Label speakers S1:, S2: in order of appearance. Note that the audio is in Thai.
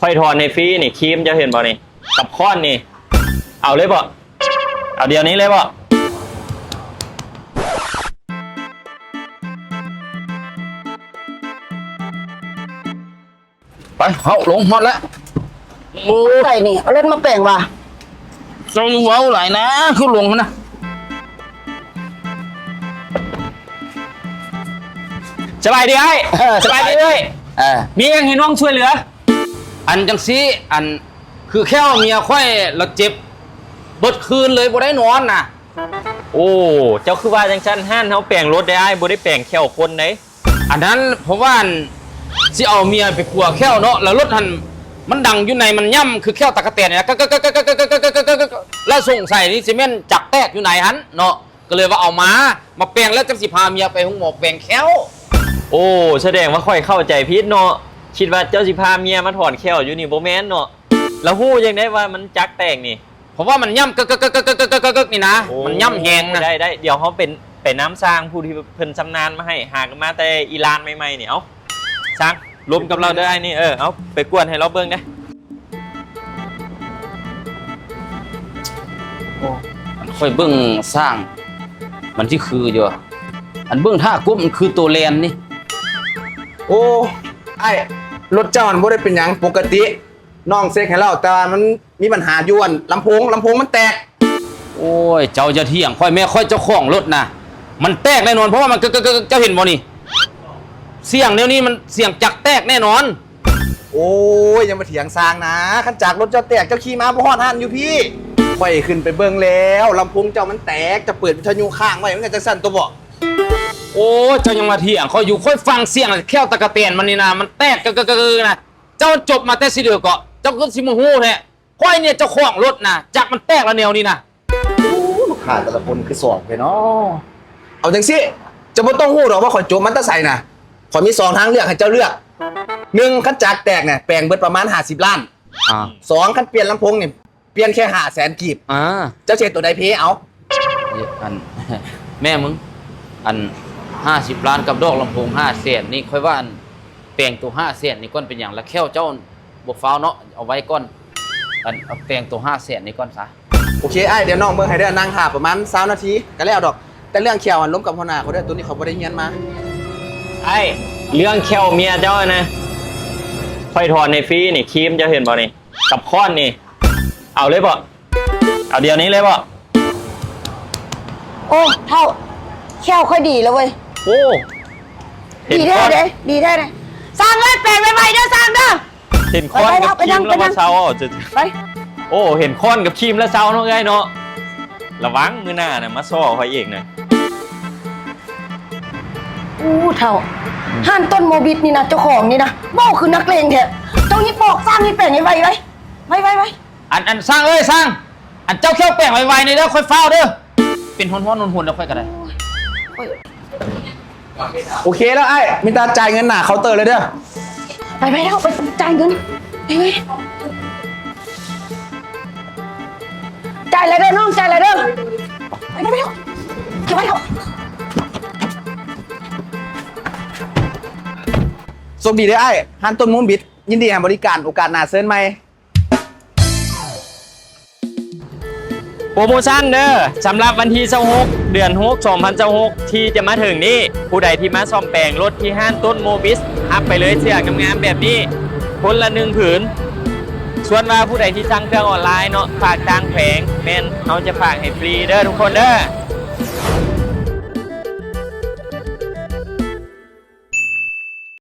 S1: ค่อยถอนในฟรีนี่ครีมจะเห็นบ่นี่กับค้อนนี่เอาเลยบ่เอาเดี๋ยวนี้เลยบ่
S2: ไปเขาลงหมดแล้วโอ้
S3: ใส่นี่เอาเล่นมาแปลงว่ะ
S2: เจ้าอยู่เว้าหลายนะคือลงมันนะ
S1: สบายดีไอ้สบายดีเลย มียังเห็นน้องช่วยเหลือ
S2: อันจังซี่อันคือแค่ว่าเมียค่อยเราเจ็บเบิดคืนเลยบ่ได้นอนน่ะ
S1: โอ้เจ้าคือว่าจังซั่นห้านเฮาแปลงรถได้บ่ได้แปลงแค่คนไหน
S2: อันนั้นเพราะว่าสิเอาเมียไปขัวแค่วเนาะแล้วรถหันมันดังอยู่ในมันย่ำคือแค่วตะกะแตนเนี่ยแล้วส่งใส่นี่ซีเมนต์จักแตกอยู่ไหนหันเนาะก็เลยว่าเอามาแปลงแล้วจังสิพาเมียไปห้องหมอแปลงแค่ว
S1: โอ้แสดงว่าค่อยเข้าใจผิดเนาะคิดว่าเจ้าสิพาเมียมาถอนแควอยู่นี่บ่แม่นเนาะแล้วฮู้ยังได้ว่ามันจักแตกนี่
S2: เพราะว่ามันย่ำนี่นะมันย่ำแหงนะ
S1: ได้เดี๋ยวเขาเป็นน้ำสร้างผู้ที่เพิ่นชำนาญมาให้หากมาแต่อิหร่านใหม่ๆเนี่ยเอาสร้างรวมกับเราได้นี่เอาไปกวนให้เราเบิ่งได้
S2: ค่อยเบิ่งสร้างมันที่คืออยู่อันเบิ่งท่ากบมันคือตัวแลนนี่
S4: โอ้ไอ้รถเจ้ามันบ่ได้เป็นหยังปกติน้องเซ็กให้เราแต่ว่ามันมีปัญหาอยู่อันลำโพงมันแตก
S2: โอ้ยเจ้าจะเที่ยงค่อยแม่ค่อยเจ้าของรถนะมันแตกแน่นอนเพราะว่ามันเจ้าเห็นบ่นี่เสียงเดี๋ยวนี้มันเสียงจักแตกแน่นอน
S4: โอ้ยยังมาเถียงซางนะคันจากรถเจ้าแตกเจ้าขี่มาบ่ฮอดหันอยู่พี่ค่อยขึ้นไปเบิ่งแล้วลำโพงเจ้ามันแตกจะเปิดวิทยุข้างไว้มันก็จะสั่นตัวบ่
S2: โอ้ยเจ้ายังมาเที่ยงค่อยอยู่ค่อยฟังเสียงแค่วตะกะเตียนมันนี่นะมันแตกนะเจ้าจบมาแต่สิเดือก็เจ้าก็สิมาฮู้แท้ค่อยเนี่ยเจ้าของรถนะจักมันแตกแล้วแนวนี้นะ
S4: ลูกค้าแต่ละคนคือสอบไปเนาะเอาจังซี่จะบ่ต้องฮู้หรอกว่าข่อยจบมันตะไสน่ะข่อยมี2ทางเลือกให้เจ้าเลือก1คันจากแตกเนี่ยแปลงเบิดประมาณ50ล้าน2คันเปลี่ยนลำโพงเนี่ยเปลี่ยนแค่500,000กีบเจ้าเช็ดตัวใดเพเอา
S2: อัน แม่มึงอัน50 ล้านกับดอกลำโพง5 แสนนี่ค่อยว่าอันแต่งตัว5 แสนนี่ก้อนเป็นอย่างละแค่วเจ้าบ่ฟ้าวเนาะเอาไว้ก้อนอันเอาแต่งตัว5 แสนนี่ก้อนซะ
S4: โอเคไอ้เดี๋ยวน้องเบิ่งให้ได้นั่งท่าประมาณ20นาทีก็แล้วดอกแต่เรื่องเขียวอันล้มกับหัวหน้าเขาได้ตัวนี้เขาบ่ได้เรียนมา
S1: ไอ้เรื่องแควเมียเจ้านะค่อยถอนในฟรีนี่ครีมจะเห็นบ่นี่กับค้อนนี่เอาเลยบ่เอาเดี๋ยวนี้เลยบ่
S3: โอ้เท่าแค่วค่อยดีแล้วเว้ย
S1: โอ้เห็น
S3: ดี
S1: ค้
S3: แท้
S1: อน
S3: เลยดีแท้เลยสร้างเลยแปลงไปๆเด้อสร้างเด้อ
S1: เห็นค้อนกับครีมแล้วมาเซาจะ
S3: ไป
S1: โอ้เห็นค้อนกับครีมแล้วเซาเนาะไงเนาะระวังมือหน้าน่ะมาซ้อค่อยเองนะ
S3: อู้เท่าห้านต้นโมบิดนี่นะเจ้าของนี่นะบอกคือนักเลงแท้เจ้านี่บอกสร้างนี่แปลงให้ไวไว้
S2: อันสร้างเอ้ยสร้างอันเจ้าแค่วแป้งไวๆนี่เด้อค่อยฟ้าวเด้อเป็นฮ้อนๆหุ่นๆแล้วค่อยก็ได้
S4: โอเคแล้วไอ้มิตาจ่ายเงินหน้าเคาน์เตอร์เลยเด้อ
S3: ไปแล้วไปจ่ายเงินไปจ่ายอะไรเด้อน้องจ่ายอะไรเด้อไปแล้วเก็บไว้เถอะ
S4: สวัสดีเด้อไอ้ฮันต้นมุมบิดยินดีให้บริการโอกาสหน้าเชิญใหม่
S1: โปรโมชั่นเด้อสำหรับวันที่26เดือน6 2026ที่จะมาถึงนี้ผู้ใดที่มาซ่อมแปลงรถที่ห้างต้นโมบิสอัพไปเลยเสื้องามๆแบบนี้คนละ1ผืนส่วนว่าผู้ใดที่สั่งเครื่องออนไลน์เนาะฝากทางแผงแม่นเขาจะฝากให้ฟรีเด้อทุกคนเด้อ